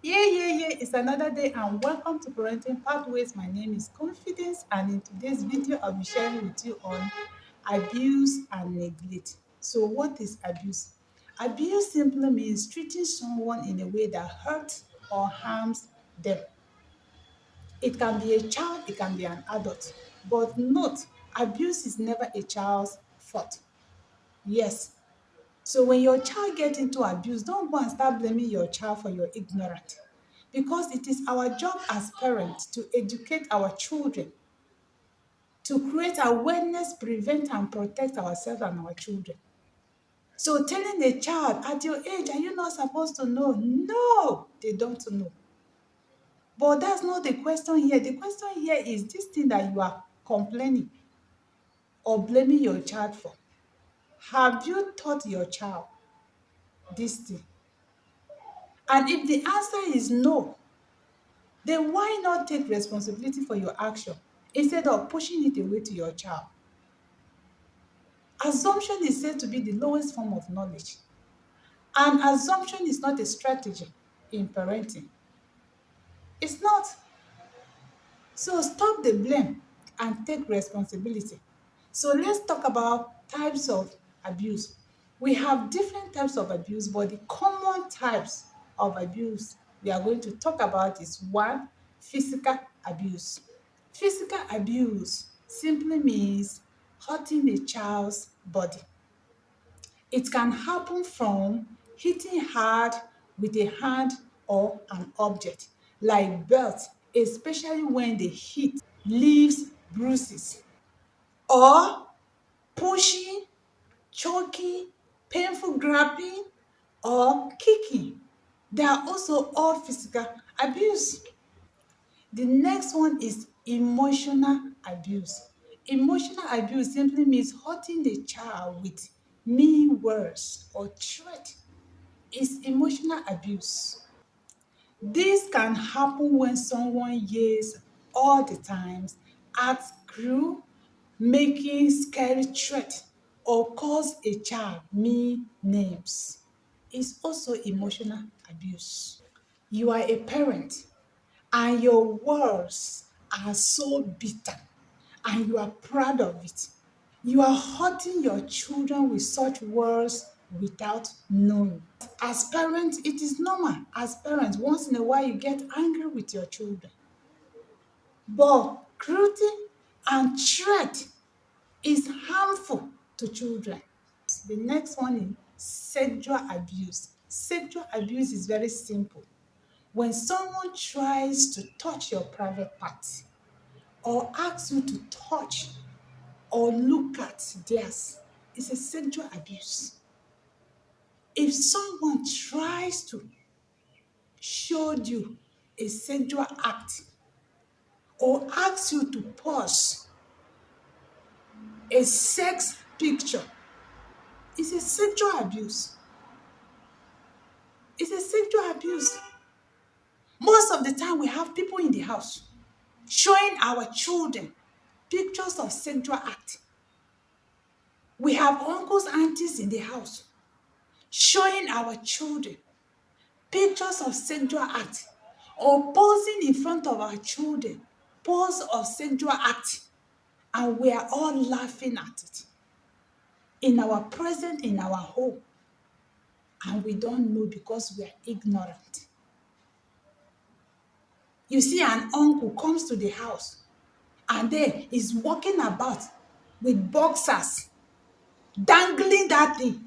Yeah. It's another day, and welcome to Parenting Pathways. My name is Confidence, and in today's video, I'll be sharing with you on abuse and neglect. So, what is abuse? Abuse simply means treating someone in a way that hurts or harms them. It can be a child, it can be an adult. But note, abuse is never a child's fault. Yes. So when your child gets into abuse, don't go and start blaming your child for your ignorance. Because it is our job as parents to educate our children, to create awareness, prevent and protect ourselves and our children. So telling a child, at your age, are you not supposed to know? No, they don't know. But that's not the question here. The question here is this thing that you are complaining or blaming your child for. Have you taught your child this thing? And if the answer is no, then why not take responsibility for your action instead of pushing it away to your child? Assumption is said to be the lowest form of knowledge. And assumption is not a strategy in parenting. It's not. So stop the blame and take responsibility. So let's talk about types of abuse. We have different types of abuse, but the common types of abuse we are going to talk about is one, physical abuse. Physical abuse simply means hurting a child's body. It can happen from hitting hard with a hand or an object, like belt, especially when the heat leaves bruises, or pushing, choking, painful grabbing, or kicking. They are also all physical abuse. The next one is emotional abuse. Emotional abuse simply means hurting the child with mean words or threat. It's emotional abuse. This can happen when someone yells all the time, acts cruel, making scary threats, or calls a child mean names. It's also emotional abuse. You are a parent and your words are so bitter and you are proud of it. You are hurting your children with such words without knowing. As parents, it is normal. As parents, once in a while you get angry with your children. But cruelty and threat is harmful to children. The next one is sexual abuse. Sexual abuse is very simple. When someone tries to touch your private parts or asks you to touch or look at theirs, it's a sexual abuse. If someone tries to show you a sexual act or asks you to pause a sex picture, it's a sexual abuse. It's a sexual abuse. Most of the time, we have people in the house showing our children pictures of sexual act. We have uncles, aunties in the house showing our children pictures of sexual act or posing in front of our children, pose of sexual act, and we are all laughing at it in our present, in our home, and we don't know because we are ignorant. You see, an uncle comes to the house and then is walking about with boxers, dangling that thing.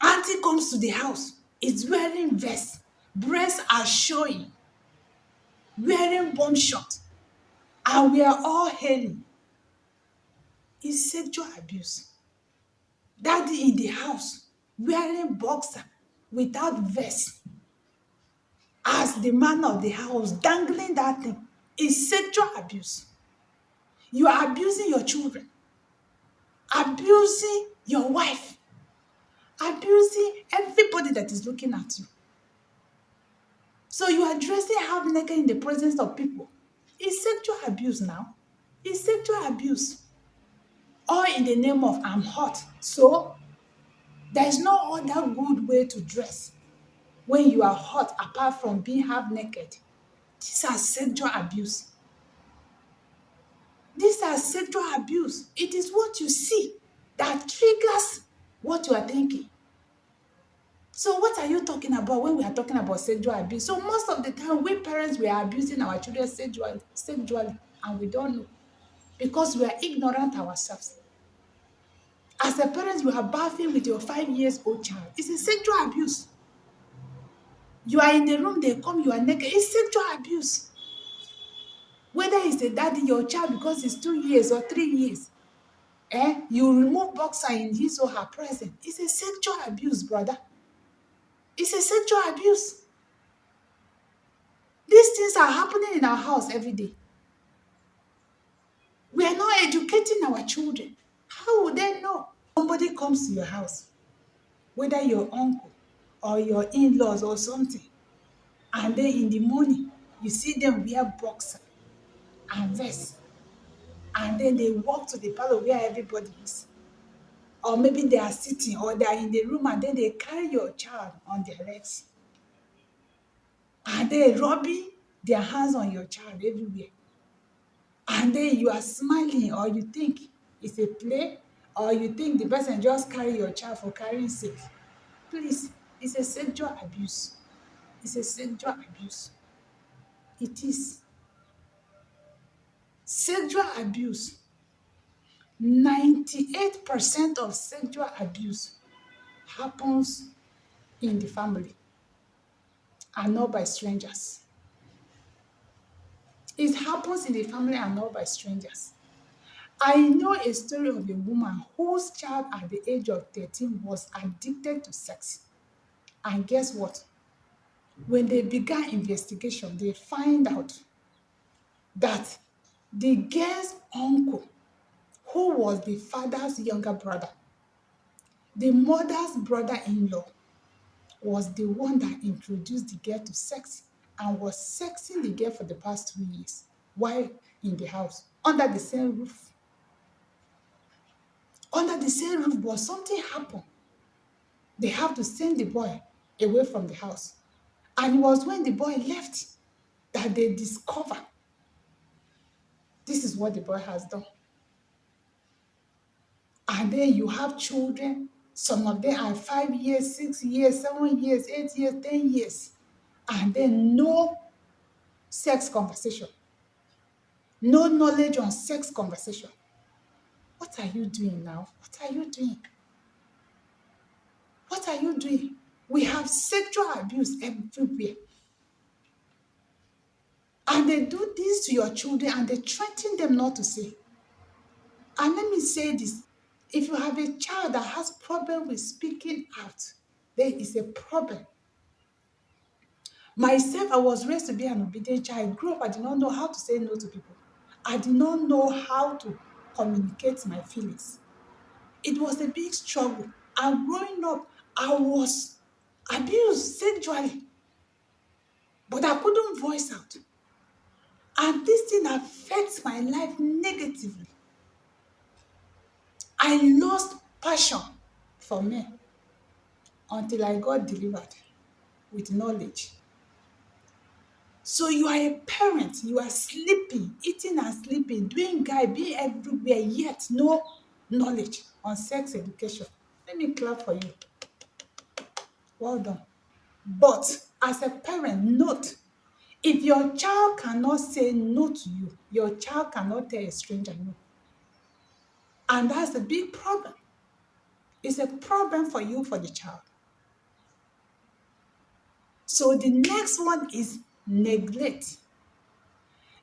Auntie comes to the house, is wearing vest, breasts are showing, wearing bomb shot, and we are all hailing. It's sexual abuse. Daddy in the house wearing boxer without vest as the man of the house dangling that thing is sexual abuse. You are abusing your children, abusing your wife, abusing everybody that is looking at you. So you are dressing half naked in the presence of people. It's sexual abuse now. It's sexual abuse. All in the name of I'm hot. So there's no other good way to dress. when you are hot apart from being half naked. These are sexual abuse. These are sexual abuse. It is what you see that triggers what you are thinking. So what are you talking about when we are talking about sexual abuse? So most of the time, we parents, we are abusing our children sexually, and we don't know because we are ignorant ourselves. As a parent, you are bathing with your 5 years old child. It's a sexual abuse. You are in the room, they come, you are naked. It's sexual abuse. Whether it's a daddy, your child, because it's 2 years or 3 years, you remove boxer in his or her presence. It's a sexual abuse, brother. It's a sexual abuse. These things are happening in our house every day. We are not educating our children. How would they know? Somebody comes to your house, whether your uncle or your in-laws or something, and then in the morning, you see them wear boxer and vest, and then they walk to the parlor where everybody is. Or maybe they are sitting or they are in the room and then they carry your child on their legs. And they rubbing their hands on your child everywhere. And then you are smiling or you think it's a play or you think the person just carry your child for carrying sake. Please, it's a sexual abuse. It's a sexual abuse. It is. Sexual abuse. 98% of sexual abuse happens in the family and not by strangers. It happens in the family and not by strangers. I know a story of a woman whose child at the age of 13 was addicted to sex. And guess what? When they began investigation, they find out that the girl's uncle, who was the father's younger brother, the mother's brother-in-law, was the one that introduced the girl to sex and was sexing the girl for the past 2 years while in the house, under the same roof. Under the same roof, but something happened. They have to send the boy away from the house. And it was when the boy left that they discover this is what the boy has done. And then you have children, some of them are 5 years, 6 years, 7 years, 8 years, 10 years. And then no sex conversation, no knowledge on sex conversation. What are you doing now? What are you doing? What are you doing? We have sexual abuse everywhere. And they do this to your children and they threaten them not to say. And let me say this. If you have a child that has problem with speaking out, there is a problem. Myself, I was raised to be an obedient child. I grew up, I did not know how to say no to people. I did not know how to communicate my feelings. It was a big struggle. And growing up, I was abused sexually, but I couldn't voice out. And this thing affects my life negatively. I lost passion for men until I got delivered with knowledge. So you are a parent, you are sleeping, eating and sleeping, doing guy, being everywhere, yet no knowledge on sex education. Let me clap for you. Well done. But as a parent, note, if your child cannot say no to you, your child cannot tell a stranger no. And that's a big problem. It's a problem for you, for the child. So the next one is neglect.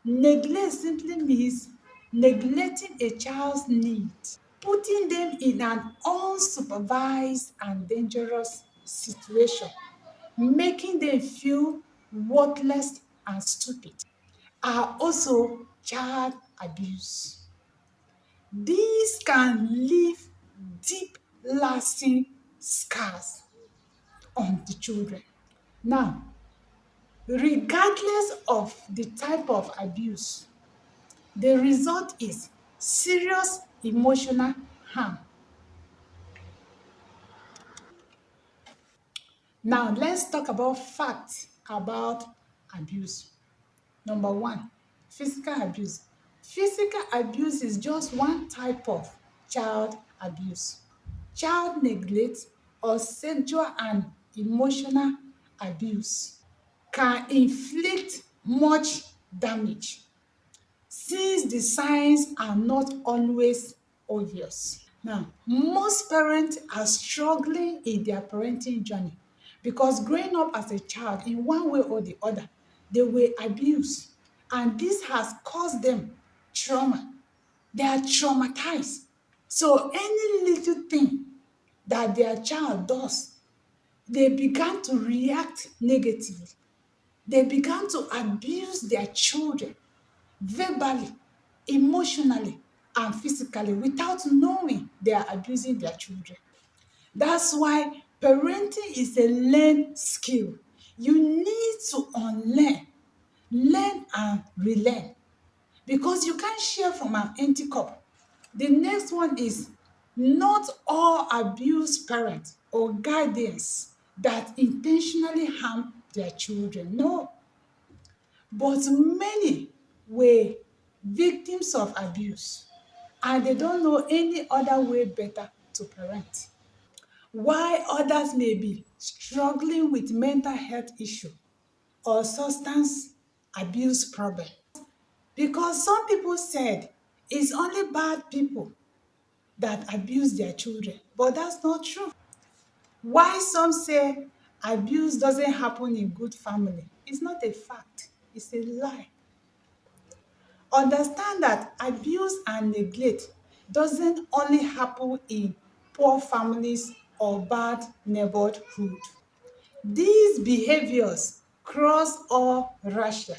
Neglect simply means neglecting a child's need, putting them in an unsupervised and dangerous situation, making them feel worthless and stupid, are also child abuse. These can leave deep, lasting scars on the children. Now, regardless of the type of abuse, the result is serious emotional harm. Now, let's talk about facts about abuse. Number one, physical abuse. Physical abuse is just one type of child abuse. Child neglect or sexual and emotional abuse can inflict much damage since the signs are not always obvious. Now, most parents are struggling in their parenting journey because growing up as a child in one way or the other, they were abused, and this has caused them trauma. They are traumatized. So, any little thing that their child does, they began to react negatively. They began to abuse their children verbally, emotionally, and physically without knowing they are abusing their children. That's why parenting is a learned skill. You need to unlearn, learn and relearn because you can't share from an empty cup. The next one is not all abused parents or guardians that intentionally harm their children. No, but many were victims of abuse and they don't know any other way better to parent. While others may be struggling with mental health issue or substance abuse problem. Because some people said it's only bad people that abuse their children, but that's not true. Why some say abuse doesn't happen in good family? It's not a fact, it's a lie. Understand that abuse and neglect doesn't only happen in poor families or bad neighborhood. These behaviors cross all Russia.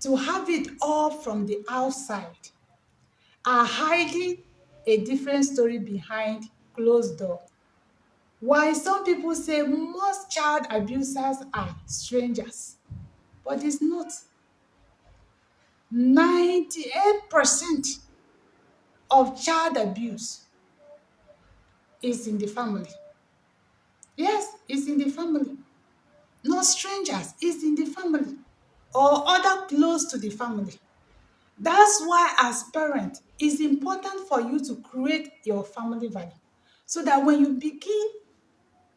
To have it all from the outside are hiding a different story behind closed door. Why some people say most child abusers are strangers, but it's not. 98% of child abuse is in the family. Yes, it's in the family. Not strangers, it's in the family or other close to the family. That's why as parent, it's important for you to create your family value so that when you begin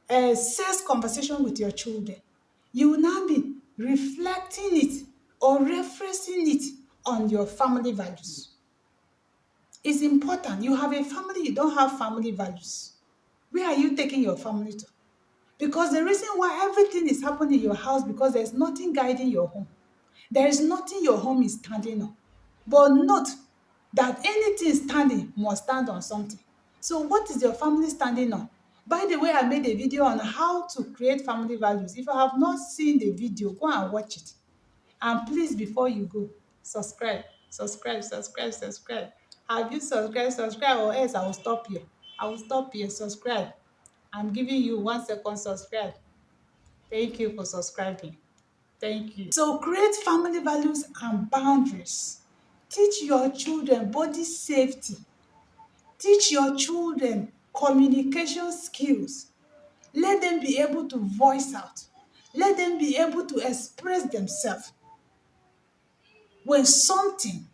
a sex conversation with your children, you will now be reflecting it or referencing it on your family values. It's important. You have a family, you don't have family values. Where are you taking your family to? Because the reason why everything is happening in your house because there's nothing guiding your home. There is nothing your home is standing on. But note that anything standing must stand on something. So what is your family standing on? By the way, I made a video on how to create family values. If you have not seen the video, go and watch it. And please, before you go, subscribe, subscribe, subscribe, subscribe. Have you subscribed? Subscribe or else I will stop here. I will stop here. Subscribe. I'm giving you 1 second. Subscribe. Thank you for subscribing. Thank you. So create family values and boundaries. Teach your children body safety. Teach your children communication skills. Let them be able to voice out. Let them be able to express themselves when something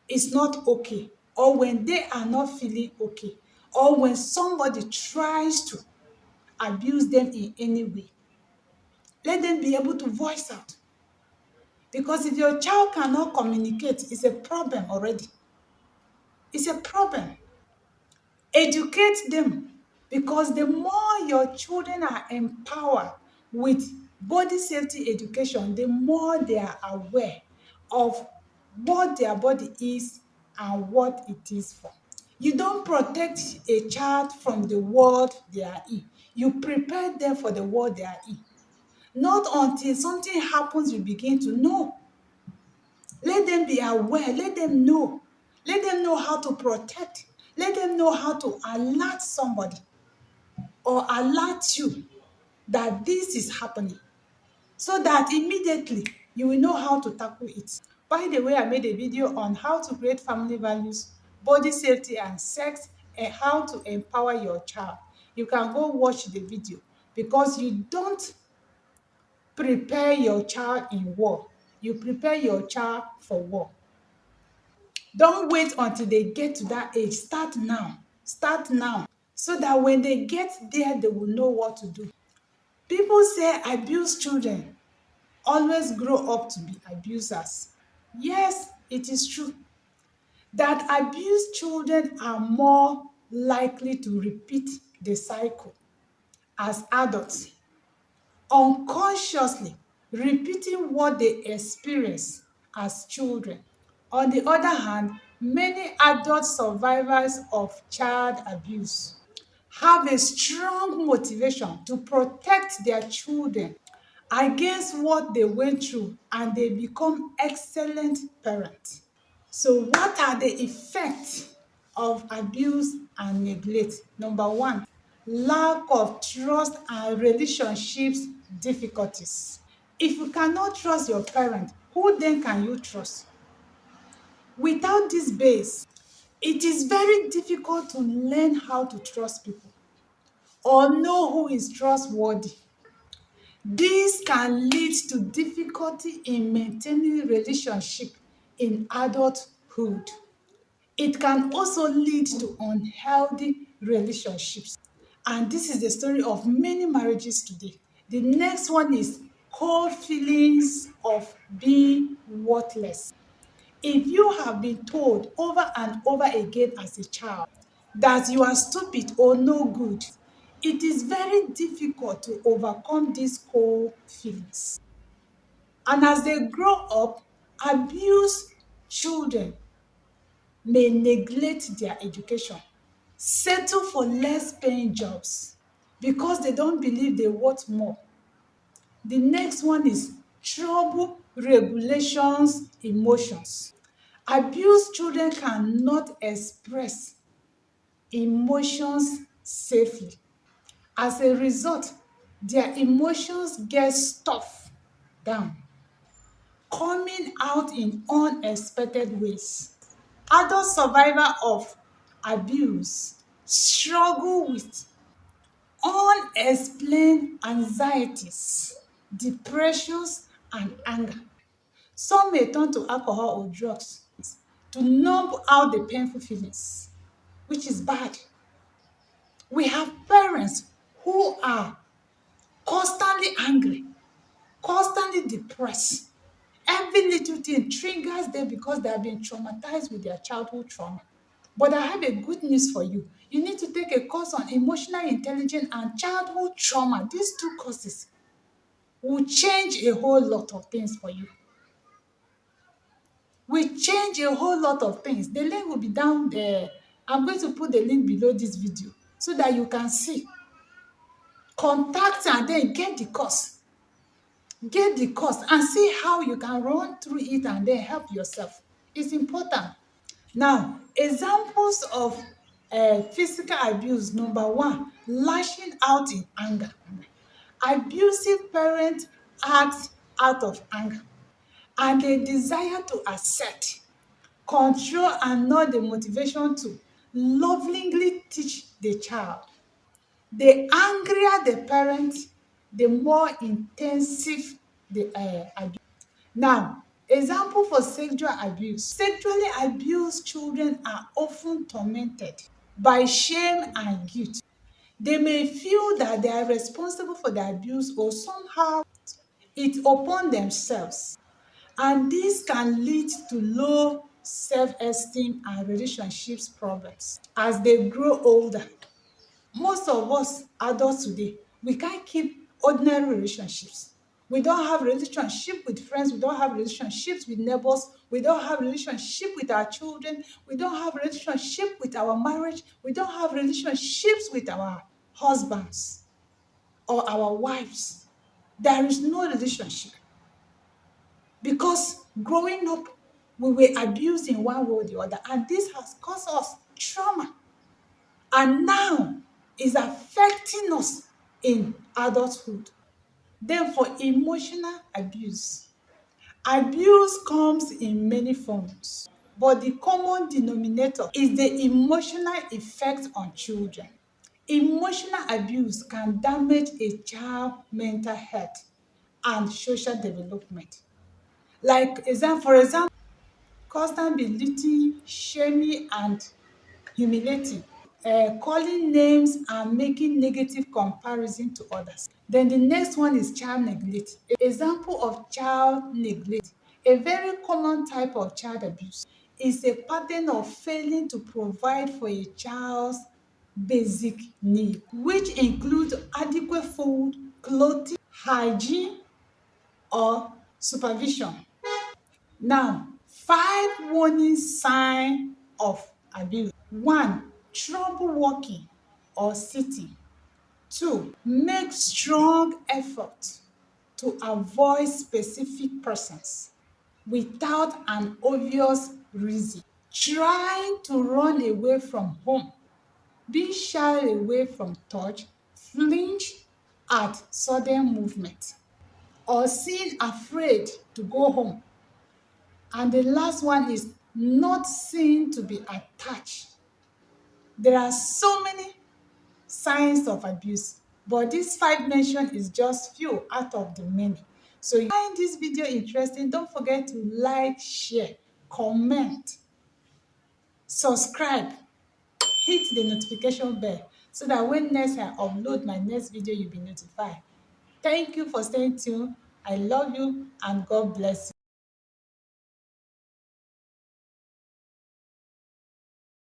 is not okay or when they are not feeling okay or when somebody tries to abuse them in any way. Let them be able to voice out. Because if your child cannot communicate, it's a problem already. It's a problem. Educate them because the more your children are empowered with body safety education, the more they are aware of what their body is and what it is for. You don't protect a child from the world they are in. You prepare them for the world they are in. Not until something happens you begin to know. Let them be aware. Let them know. Let them know how to protect. Let them know how to alert somebody or alert you that this is happening so that immediately you will know how to tackle it. By the way, I made a video on how to create family values, body safety and sex and how to empower your child. You can go watch the video because you don't prepare your child in war. You prepare your child for war. Don't wait until they get to that age. Start now. Start now. So that when they get there, they will know what to do. People say abused children always grow up to be abusers. Yes, it is true that abused children are more likely to repeat the cycle as adults, unconsciously repeating what they experienced as children. On the other hand, many adult survivors of child abuse have a strong motivation to protect their children against what they went through, and they become excellent parents. So, what are the effects of abuse and neglect? Number one, lack of trust and relationships difficulties. If you cannot trust your parent, who then can you trust? Without this base, it is very difficult to learn how to trust people or know who is trustworthy. This can lead to difficulty in maintaining relationship in adulthood. It can also lead to unhealthy relationships. And this is the story of many marriages today. The next one is cold feelings of being worthless. If you have been told over and over again as a child that you are stupid or no good, it is very difficult to overcome these cold feelings. And as they grow up, abused children may neglect their education, settle for less paying jobs because they don't believe they want more. The next one is trouble regulations emotions. Abused children cannot express emotions safely. As a result, their emotions get stuffed down, coming out in unexpected ways. Adult survivor of abuse struggle with unexplained anxieties, depressions, and anger. Some may turn to alcohol or drugs to numb out the painful feelings, which is bad. We have parents who are constantly angry, constantly depressed. Every little thing triggers them because they have been traumatized with their childhood trauma. But I have a good news for you. You need to take a course on emotional intelligence and childhood trauma. These two courses will change a whole lot of things for you. Will change a whole lot of things. The link will be down there. I'm going to put the link below this video so that you can see. Contact and then get the course. Get the course and see how you can run through it and then help yourself. It's important. Now, examples of physical abuse. Number one, lashing out in anger. Abusive parents act out of anger and a desire to assert, control, and not the motivation to lovingly teach the child. The angrier the parent, the more intensive the abuse. Now, example for sexual abuse. Sexually abused children are often tormented by shame and guilt. They may feel that they are responsible for the abuse or somehow it upon themselves. And this can lead to low self-esteem and relationships problems as they grow older. Most of us adults today, we can't keep ordinary relationships. We don't have relationship with friends, we don't have relationships with neighbors, we don't have relationship with our children, we don't have relationship with our marriage, we don't have relationships with our husbands or our wives. There is no relationship because growing up, we were abused in one way or the other, and this has caused us trauma. And now is affecting us in adulthood. Then for emotional abuse, abuse comes in many forms, but the common denominator is the emotional effect on children. Emotional abuse can damage a child's mental health and social development. For example, constant belittling, shaming, and humiliating, calling names and making negative comparison to others. Then the next one is child neglect. Example of child neglect. A very common type of child abuse is a pattern of failing to provide for a child's basic need, which includes adequate food, clothing, hygiene, or supervision. Now, 5 warning signs of abuse. 1. Trouble walking or sitting. 2. Make strong effort to avoid specific persons without an obvious reason. Trying to run away from home. Be shy away from touch. Flinch at sudden movement. Or seem afraid to go home. And the last one is not seen to be attached. There are so many signs of abuse, but this 5 mentioned is just few out of the many. So if you find this video interesting, don't forget to like, share, comment, subscribe, hit the notification bell so that when next I upload my next video, you'll be notified. Thank you for staying tuned. I love you and God bless you.